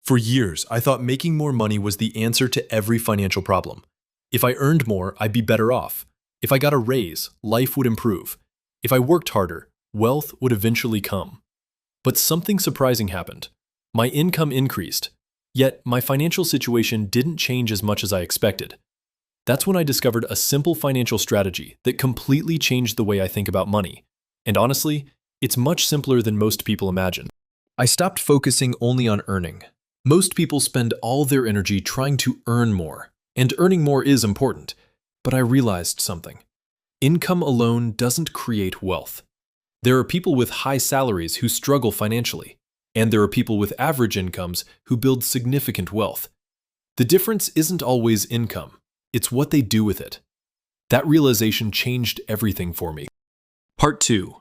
For years, I thought making more money was the answer to every financial problem. If I earned more, I'd be better off. If I got a raise, life would improve. If I worked harder, wealth would eventually come. But something surprising happened. My income increased, yet my financial situation didn't change as much as I expected. That's when I discovered a simple financial strategy that completely changed the way I think about money. And honestly, it's much simpler than most people imagine. I stopped focusing only on earning. Most people spend all their energy trying to earn more, and earning more is important. But I realized something. Income alone doesn't create wealth. There are people with high salaries who struggle financially, and there are people with average incomes who build significant wealth. The difference isn't always income, it's what they do with it. That realization changed everything for me. Part 2.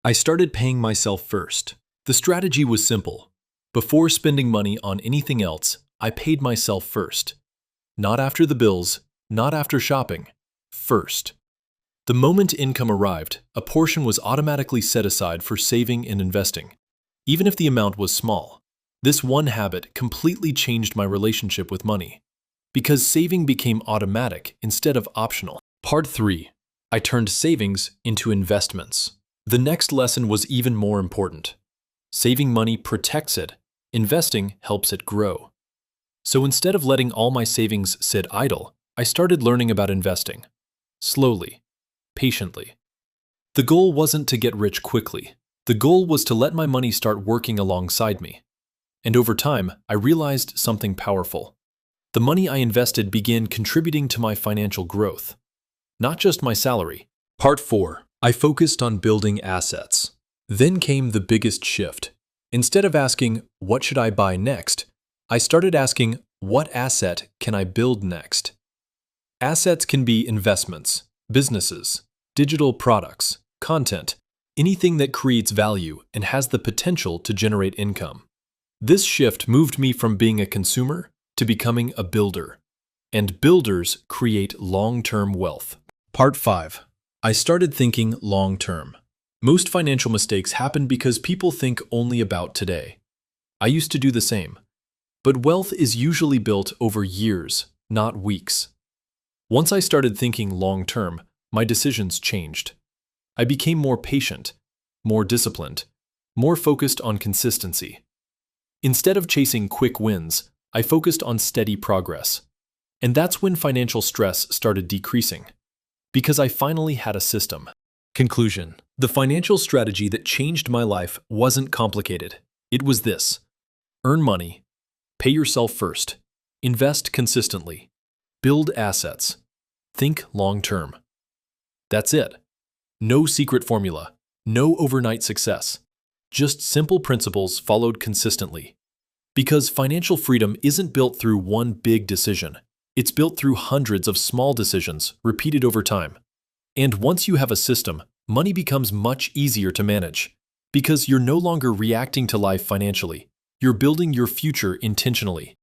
I started paying myself first. The strategy was simple. Before spending money on anything else, I paid myself first. Not after the bills, not after shopping. First. The moment income arrived, a portion was automatically set aside for saving and investing, even if the amount was small. This one habit completely changed my relationship with money, because saving became automatic instead of optional. Part 3. I turned savings into investments. The next lesson was even more important. Saving money protects it. Investing helps it grow. So instead of letting all my savings sit idle, I started learning about investing. Slowly. Patiently. The goal wasn't to get rich quickly. The goal was to let my money start working alongside me. And over time, I realized something powerful. The money I invested began contributing to my financial growth. Not just my salary. Part 4. I focused on building assets. Then came the biggest shift. Instead of asking, what should I buy next? I started asking, what asset can I build next? Assets can be investments, businesses, digital products, content, anything that creates value and has the potential to generate income. This shift moved me from being a consumer to becoming a builder. And builders create long-term wealth. Part 5. I started thinking long-term. Most financial mistakes happen because people think only about today. I used to do the same. But wealth is usually built over years, not weeks. Once I started thinking long-term, my decisions changed. I became more patient, more disciplined, more focused on consistency. Instead of chasing quick wins, I focused on steady progress. And that's when financial stress started decreasing. Because I finally had a system. Conclusion. The financial strategy that changed my life wasn't complicated. It was this. Earn money. Pay yourself first. Invest consistently. Build assets. Think long-term. That's it. No secret formula. No overnight success. Just simple principles followed consistently. Because financial freedom isn't built through one big decision. It's built through hundreds of small decisions repeated over time. And once you have a system, money becomes much easier to manage. Because you're no longer reacting to life financially. You're building your future intentionally.